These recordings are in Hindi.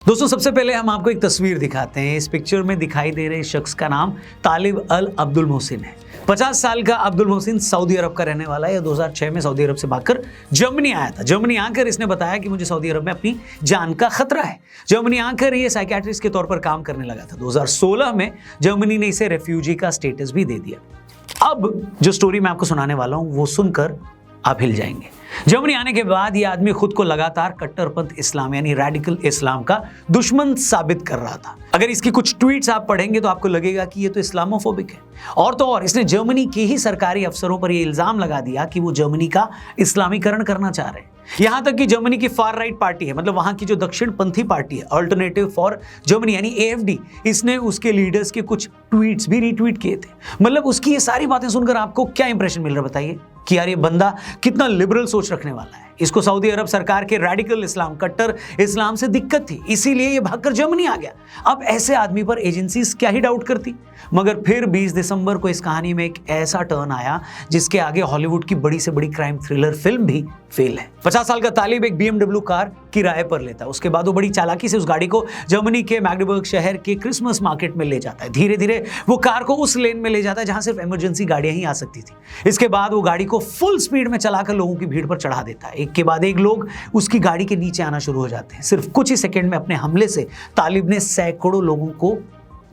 दोस्तों सबसे पहले हम आपको एक तस्वीर दिखाते हैं। इस पिक्चर में दिखाई दे रहे शख्स का नाम तालिब अल अब्दुल मोहसिन है। 50 साल का अब्दुल मोहसिन सऊदी अरब का रहने वाला है। यह 2006 में सऊदी अरब से भागकर जर्मनी आया था। जर्मनी आकर इसने बताया कि मुझे सऊदी अरब में अपनी जान का खतरा है। जर्मनी आकर ये साइकियाट्रिस्ट के तौर पर काम करने लगा था। 2016 में जर्मनी ने इसे रेफ्यूजी का स्टेटस भी दे दिया। अब जो स्टोरी मैं आपको सुनाने वाला हूं वो सुनकर आप हिल जाएंगे। जर्मनी आने के बाद ये आदमी खुद को लगातार कट्टरपंथ इस्लाम यानी रेडिकल इस्लाम का दुश्मन साबित कर रहा था। अगर इसकी कुछ ट्वीट्स आप पढ़ेंगे तो आपको लगेगा कि ये तो इस्लामोफोबिक है। और तो और इसने जर्मनी के ही सरकारी अफसरों पर ये इल्जाम लगा दिया कि वो जर्मनी का इस्लामीकरण करना चाह रहे हैं। यहां तक कि जर्मनी की फार राइट पार्टी है, मतलब वहां की जो दक्षिण पंथी पार्टी है, अल्टरनेटिव फॉर जर्मनी यानी AFD, इसने उसके लीडर्स के कुछ ट्वीट्स भी रीट्वीट किए थे। मतलब उसकी ये सारी बातें सुनकर आपको क्या इंप्रेशन मिल रहा है बताइए कि यार ये बंदा कितना लिबरल सोच रखने वाला है। इसको सऊदी अरब सरकार के रेडिकल इस्लाम, कट्टर इस्लाम से दिक्कत थी, इसीलिए ये भागकर जर्मनी आ गया। अब ऐसे आदमी पर एजेंसीज क्या ही डाउट करती। मगर फिर 20 दिसंबर को इस कहानी में एक ऐसा टर्न आया जिसके आगे हॉलीवुड की बड़ी से बड़ी क्राइम थ्रिलर फिल्म भी फेल है। 50 साल का तालिब एक BMW कार किराए पर लेता है। उसके बाद वो बड़ी चालाकी से उस गाड़ी को जर्मनी के मैग्डेबर्ग शहर के क्रिसमस मार्केट में ले जाता है। धीरे धीरे वो कार को उस लेन में ले जाता है जहां सिर्फ इमरजेंसी गाड़ियां ही आ सकती थी। इसके बाद वो गाड़ी को फुल स्पीड में चलाकर लोगों की भीड़ पर चढ़ा देता है। एक के बाद एक लोग उसकी गाड़ी के नीचे आना शुरू हो जाते हैं। सिर्फ कुछ ही सेकंड में अपने हमले से तालिब ने सैकड़ों लोगों को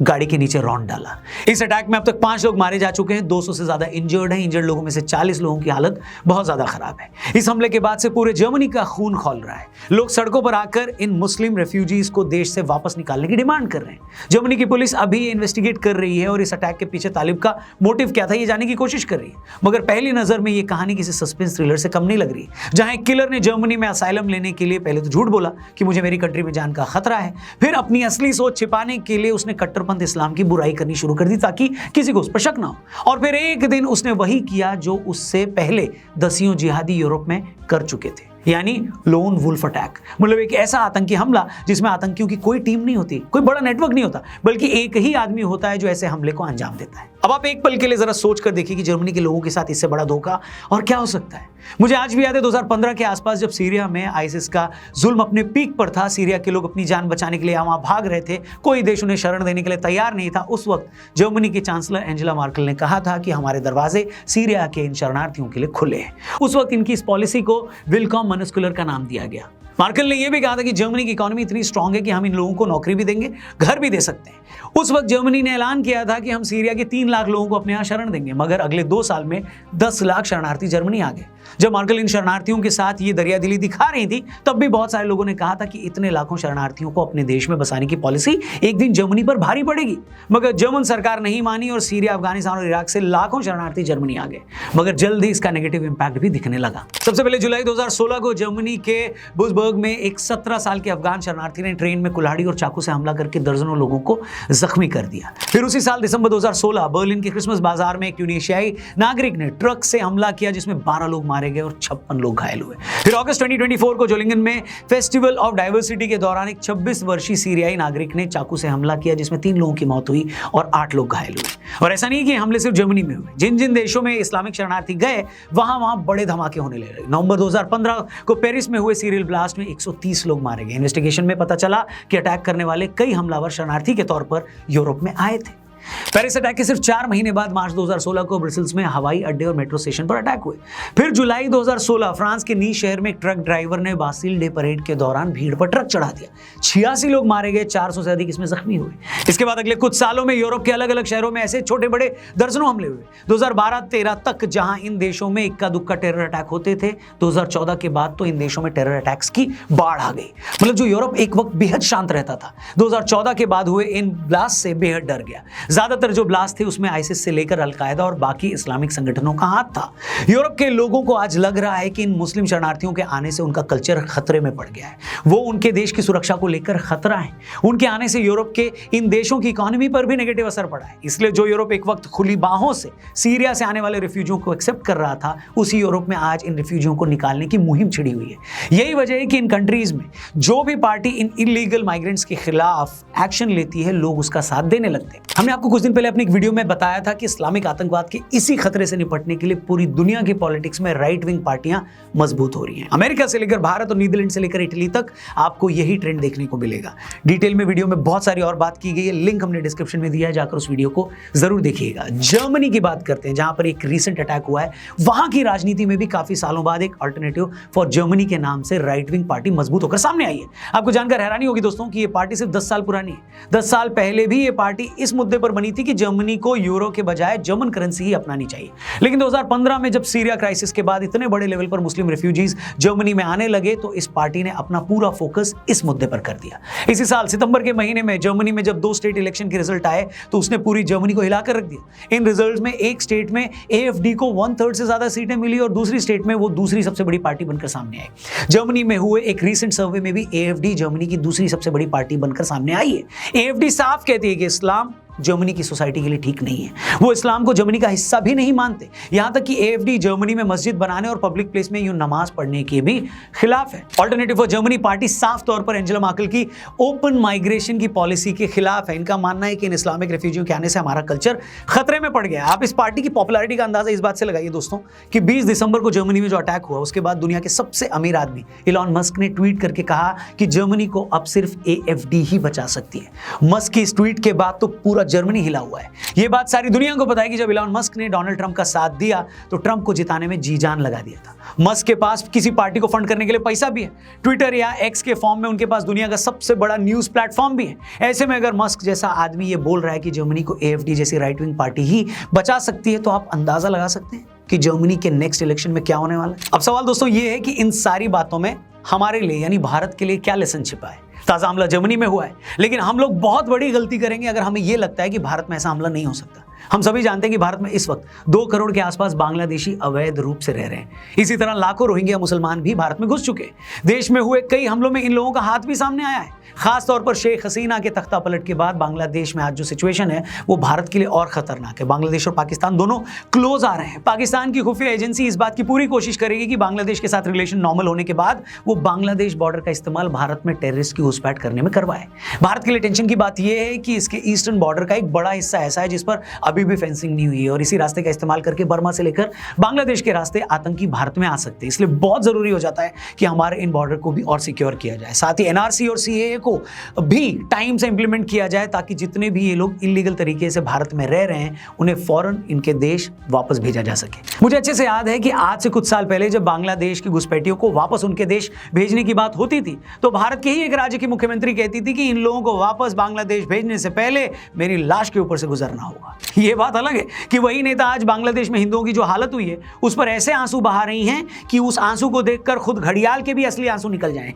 गाड़ी के नीचे रौंद डाला। इस अटैक में अब तक 5 लोग मारे जा चुके हैं, 200 से ज्यादा इंजर्ड हैं। इंजर्ड लोगों में से 40 लोगों की हालत बहुत ज्यादा खराब है। इस हमले के बाद से पूरे जर्मनी का खून खौल रहा है। लोग सड़कों पर आकर इन मुस्लिम रेफ्यूजीज को देश से वापस निकालने की डिमांड कर रहे हैं। जर्मनी की पुलिस अभी इन्वेस्टिगेट कर रही है और इस अटैक के पीछे तालिब का मोटिव क्या था ये जानने की कोशिश कर रही है। मगर पहली नजर में ये कहानी किसी सस्पेंस थ्रिलर से कम नहीं लग रही। जहां एक किलर ने जर्मनी में असाइलम लेने के लिए पहले तो झूठ बोला कि मुझे मेरी कंट्री में जान का खतरा है, फिर अपनी असली सोच छिपाने के लिए उसने कट्टरपंथ इस्लाम की बुराई करनी शुरू कर दी ताकि किसी को उस पर शक ना हो। और फिर एक दिन उसने वही किया जो उससे पहले दसियों जिहादी यूरोप में कर चुके थे, यानी लोन वुल्फ अटैक। मतलब एक ऐसा आतंकी हमला जिसमें आतंकियों की कोई टीम नहीं होती, कोई बड़ा नेटवर्क नहीं होता, बल्कि एक ही आदमी होता है जो ऐसे हमले को अंजाम देता है। अब आप एक पल के लिए जरा सोच कर देखिए कि जर्मनी के लोगों के साथ इससे बड़ा धोखा और क्या हो सकता है। मुझे आज भी याद है 2015 के आसपास जब सीरिया में आईसिस का जुल्म अपने पीक पर था। सीरिया के लोग अपनी जान बचाने के लिए वहां भाग रहे थे, कोई देश उन्हें शरण देने के लिए तैयार नहीं था। उस वक्त जर्मनी की चांसलर एंजेला मार्केल ने कहा था कि हमारे दरवाजे सीरिया के इन शरणार्थियों के लिए खुले हैं। उस वक्त इनकी इस पॉलिसी को विलकॉम मनस्कुलर का नाम दिया गया। मार्केल ने यह भी कहा था कि जर्मनी की इकोनॉमी इतनी स्ट्रांग है कि हम इन लोगों को नौकरी भी देंगे, घर भी दे सकते हैं। उस वक्त जर्मनी ने ऐलान किया था कि हम सीरिया के 3 लाख लोगों को अपने यहाँ शरण देंगे, मगर अगले 2 साल में 10 लाख शरणार्थी जर्मनी आ गए। जब मार्केल इन शरणार्थियों के साथ ये दरियादिली दिखा रही थी तब भी बहुत सारे लोगों ने कहा था कि इतने लाखों शरणार्थियों को अपने देश में बसाने की पॉलिसी एक दिन जर्मनी पर भारी पड़ेगी। मगर जर्मन सरकार नहीं मानी और सीरिया, अफगानिस्तान और इराक से लाखों शरणार्थी जर्मनी आ गए। मगर जल्द ही इसका नेगेटिव इंपैक्ट भी दिखने लगा। सबसे पहले जुलाई 2016 को जर्मनी के बुसबर्ग में एक 17 साल के अफगान शरणार्थी ने ट्रेन में कुल्हाड़ी और चाकू से हमला करके दर्जनों लोगों को जख्मी कर दिया। फिर उसी साल दिसंबर 2016 बर्लिन के क्रिसमस बाजार में एक ट्यूनीशियाई नागरिक ने ट्रक से हमला किया जिसमें 12 लोग मारे गए और 56 लोग घायल हुए। फिर अगस्त 2024 को जोलिंगन में फेस्टिवल ऑफ डाइवर्सिटी के दौरान एक 26 वर्षीय सीरियाई नागरिक ने चाकू से हमला किया जिसमें 3 लोगों की मौत हुई और 8 लोग घायल हुए। और ऐसा नहीं कि हमले सिर्फ जर्मनी में हुए, जिन जिन देशों में इस्लामिक शरणार्थी गए वहां बड़े धमाके होने लगे। नवंबर 2015 को पेरिस में हुए सीरियल ब्लास्ट में 130 लोग मारे गए। इन्वेस्टिगेशन में पता चला कि अटैक करने वाले कई हमलावर शरणार्थी के तौर पर यूरोप में आए थे। पेरिस अटैक के सिर्फ 4 महीने बाद मार्च 2016 को ब्रसेल्स में हवाई अड्डे और मेट्रो स्टेशन पर अटैक हुए। फिर जुलाई 2016 फ्रांस के नीस शहर में एक ट्रक ड्राइवर ने बास्टिल डे परेड के दौरान भीड़ पर ट्रक चढ़ा दिया। 86 लोग मारे गए, 400 से अधिक इसमें जख्मी हुए। इसके बाद अगले कुछ सालों में यूरोप के अलग अलग शहरों में ऐसे छोटे बड़े दर्जनों हमले हुए। 2012-13 तक जहां इन देशों में इक्का दुक्का टेरर अटैक होते थे, 2014 के बाद तो इन देशों में टेरर अटैक्स की बाढ़ आ गई। मतलब जो यूरोप एक वक्त बेहद शांत रहता था, 2014 के बाद हुए इन ब्लास्ट से बेहद डर गया। ज्यादातर जो ब्लास्ट थे उसमें आईसिस से लेकर अलकायदा और बाकी इस्लामिक संगठनों का हाथ था। यूरोप के लोगों को आज लग रहा है कि इन मुस्लिम शरणार्थियों के आने से उनका कल्चर खतरे में पड़ गया है, वो उनके देश की सुरक्षा को लेकर खतरा है। उनके आने से यूरोप के इन देशों की इकोनॉमी पर भी नेगेटिव असर पड़ा है। इसलिए जो यूरोप एक वक्त खुली बाहों से सीरिया से आने वाले रिफ्यूजियों को एक्सेप्ट कर रहा था, उसी यूरोप में आज इन रिफ्यूजियों को निकालने की मुहिम छिड़ी हुई है। यही वजह है कि इन कंट्रीज में जो भी पार्टी इन इलीगल माइग्रेंट्स के खिलाफ एक्शन लेती है, लोग उसका साथ देने लगते हैं। हमने आपको कुछ दिन पहले अपनी एक वीडियो में बताया था कि इस्लामिक आतंकवाद के इसी खतरे से निपटने के लिए पूरी दुनिया की पॉलिटिक्स में राइट विंग पार्टियां मजबूत हो रही हैं। अमेरिका से लेकर भारत और नीदरलैंड से लेकर इटली तक आपको यही ट्रेंड देखने को मिलेगा। डिटेल में वीडियो में बहुत सारी और बात की गई है, लिंक हमने डिस्क्रिप्शन में दिया है, जाकर उस वीडियो को जरूर देखिएगा। जर्मनी की बात करते हैं, जहां पर एक रीसेंट अटैक हुआ है। वहां की राजनीति में भी काफी सालों बाद एक अल्टरनेटिव फॉर जर्मनी के नाम से राइट विंग पार्टी मजबूत होकर सामने आई है। आपको जानकर हैरानी होगी दोस्तों कि यह पार्टी सिर्फ 10 साल पुरानी है। 10 साल पहले भी यह पार्टी इस मुद्दे पर बनी थी कि जर्मनी को यूरो के बजाय जर्मन करेंसी ही अपनानी चाहिए। लेकिन 2015 में जब सीरिया क्राइसिस के बाद इतने बड़े लेवल पर मुस्लिम रिफ्यूजीज जर्मनी में आने लगे तो इस पार्टी ने अपना पूरा फोकस इस मुद्दे पर कर दिया। इसी साल सितंबर के महीने में जर्मनी में जब 2 स्टेट इलेक्शन के रिजल्ट आए तो उसने पूरी जर्मनी को हिलाकर रख दिया। इन रिजल्ट में एक स्टेट में AfD को 1/3 से ज्यादा सीटें मिली और दूसरी स्टेट में वो दूसरी सबसे बड़ी पार्टी बनकर सामने आई। जर्मनी में हुए एक रीसेंट सर्वे में भी AfD जर्मनी की दूसरी सबसे बड़ी पार्टी बनकर सामने आई है। AfD साफ कहती है कि इस्लाम जर्मनी की सोसाइटी के लिए ठीक नहीं है। वो इस्लाम को जर्मनी का हिस्सा भी नहीं मानते। यहां तक कि AfD जर्मनी में मस्जिद बनाने और पब्लिक प्लेस में यूं नमाज पढ़ने के भी खिलाफ है। ऑल्टरनेटिव फॉर जर्मनी पार्टी साफ तौर पर एंजेला मर्केल की ओपन माइग्रेशन की पॉलिसी के खिलाफ है। इनका मानना है कि इन इस्लामिक रेफ्यूजियों के आने से हमारा कल्चर खतरे में पड़ गया है। आप इस पार्टी की पॉपुलैरिटी का अंदाजा इस बात से लगाइए दोस्तों कि 20 दिसंबर को जर्मनी में जो अटैक हुआ उसके बाद दुनिया के सबसे अमीर आदमी इलॉन मस्क ने ट्वीट करके कहा कि जर्मनी को अब सिर्फ AfD ही बचा सकती है। मस्क की इस ट्वीट के बाद तो पूरा जर्मनी हिला हुआ है। ये बात सारी दुनिया को पता है कि जब इलॉन मस्क ने डोनाल्ड ट्रंप का साथ दिया तो ट्रंप को जिताने में जी जान लगा दिया था। मस्क के पास किसी पार्टी को फंड करने के लिए पैसा भी है। ट्विटर या एक्स के फॉर्म में उनके पास दुनिया का सबसे बड़ा न्यूज प्लेटफॉर्म भी है। ऐसे में अगर मस्क जैसा आदमी ये बोल रहा है कि जर्मनी को AfD जैसी राइट विंग पार्टी ही बचा सकती है तो आप अंदाजा लगा सकते हैं कि जर्मनी के नेक्स्ट इलेक्शन में क्या होने वाला है। अब सवाल दोस्तों ये है कि इन सारी बातों में हमारे लिए यानी भारत के लिए क्या लेसन छिपा है। ताजा हमला जर्मनी में हुआ है, लेकिन हम लोग बहुत बड़ी गलती करेंगे अगर हमें यह लगता है कि भारत में ऐसा हमला नहीं हो सकता। हम सभी जानते हैं कि भारत में इस वक्त 2 करोड़ के आसपास बांग्लादेशी अवैध रूप से रह रहे हैं। इसी तरह लाखों रोहिंग्या मुसलमान भी भारत में घुस चुके हैं। देश में हुए कई हमलों में इन लोगों का हाथ भी सामने आया है। खास तौर पर शेख हसीना के तख्ता पलट के बाद बांग्लादेश में आज जो सिचुएशन है वो भारत के लिए और खतरनाक है। बांग्लादेश और पाकिस्तान दोनों क्लोज आ रहे हैं। पाकिस्तान की खुफिया एजेंसी इस बात की पूरी कोशिश करेगी कि बांग्लादेश के साथ रिलेशन नॉर्मल होने के बाद वो बांग्लादेश बॉर्डर का इस्तेमाल भारत में टेररिस्ट की घुसपैठ करने में करवाए। भारत के लिए टेंशन की बात यह है कि इसके ईस्टर्न बॉर्डर का एक बड़ा हिस्सा ऐसा है जिस पर अभी भी फेंसिंग नहीं हुई है और इसी रास्ते का इस्तेमाल करके बर्मा से लेकर बांग्लादेश के रास्ते आतंकी भारत में आ सकते हैं। इसलिए बहुत जरूरी हो जाता है कि हमारे इन बॉर्डर को भी और सिक्योर किया जाए। साथ ही NRC और CAA को भी टाइम से इंप्लीमेंट किया जाए ताकि जितने भी ये लोग इलीगल तरीके से भारत में रह रहे हैं उन्हें फौरन इनके देश वापस भेजा जा सके। मुझे अच्छे से याद है कि आज से कुछ साल पहले जब बांग्लादेश की घुसपैठियों को वापस उनके देश भेजने की बात होती थी तो भारत के ही एक राज्य की मुख्यमंत्री कहती थी कि इन लोगों को वापस बांग्लादेश भेजने से पहले मेरी लाश के ऊपर से गुजरना होगा। ये बात अलग है कि वही नेता आज बांग्लादेश में हिंदुओं की जो हालत हुई है उस पर ऐसे आंसू बहा रही हैं कि उस आंसू को देखकर खुद घड़ियाल के भी असली आंसू निकल जाएं।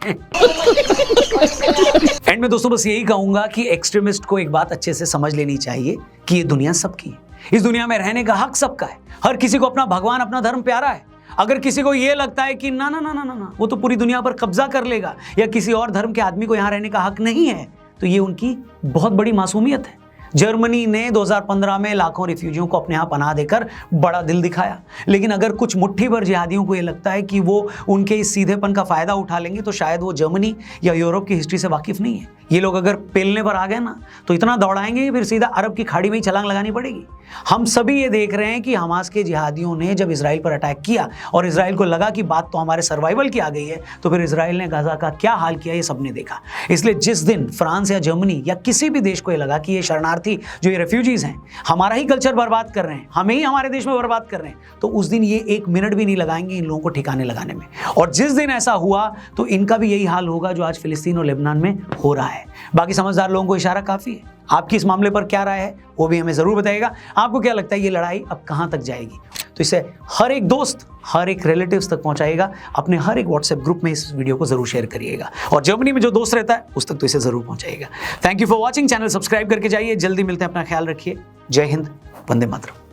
एंड में दोस्तों बस यही कहूंगा कि एक्सट्रीमिस्ट को एक बात अच्छे से समझ लेनी चाहिए कि ये दुनिया सबकी है। इस दुनिया में रहने का हक सबका है। हर किसी को अपना भगवान अपना धर्म प्यारा है। अगर किसी को यह लगता है कि ना ना ना ना ना वो तो पूरी दुनिया पर कब्जा कर लेगा या किसी और धर्म के आदमी को यहां रहने का हक नहीं है तो ये उनकी बहुत बड़ी मासूमियत है। जर्मनी ने 2015 में लाखों रिफ्यूजियों को अपने यहाँ पनाह देकर बड़ा दिल दिखाया, लेकिन अगर कुछ मुट्ठी भर जिहादियों को ये लगता है कि वो उनके इस सीधेपन का फायदा उठा लेंगे तो शायद वो जर्मनी या यूरोप की हिस्ट्री से वाकिफ नहीं है। ये लोग अगर पेलने पर आ गए ना तो इतना दौड़ाएंगे फिर सीधा अरब की खाड़ी में ही छलांग लगानी पड़ेगी। हम सभी ये देख रहे हैं कि हमास के जिहादियों ने जब इजराइल पर अटैक किया और इजराइल को लगा कि बात तो हमारे सर्वाइवल की आ गई है तो फिर इजराइल ने गाजा का क्या हाल किया ये सबने देखा। इसलिए जिस दिन फ्रांस या जर्मनी या किसी भी देश को ये लगा कि ये शरणार्थी जो ये रेफ्यूजीज हैं हमारा ही कल्चर बर्बाद कर रहे हैं, हमें ही हमारे देश में बर्बाद कर रहे हैं, तो उस दिन ये 1 मिनट भी नहीं लगाएंगे इन लोगों को ठिकाने लगाने में। और जिस दिन ऐसा हुआ तो इनका भी यही हाल होगा जो आज फिलिस्तीन और लेबनान में हो रहा है। बाकी समझदार लोगों को इशारा काफी है। आपकी इस मामले पर क्या राय है वो भी हमें जरूर बताइएगा। आपको क्या लगता है ये लड़ाई अब कहां तक जाएगी? तो इसे हर एक दोस्त हर एक रिलेटिव्स तक पहुंचाइएगा। अपने हर एक व्हाट्सएप ग्रुप में इस वीडियो को जरूर शेयर करिएगा और जर्मनी में जो दोस्त रहता है उस तक तो इसे जरूर पहुंचाइएगा। Thank you for watching. Channel subscribe करके जाइए। जल्दी मिलते हैं। अपना ख्याल रखिए। जय हिंद। वंदे मातरम।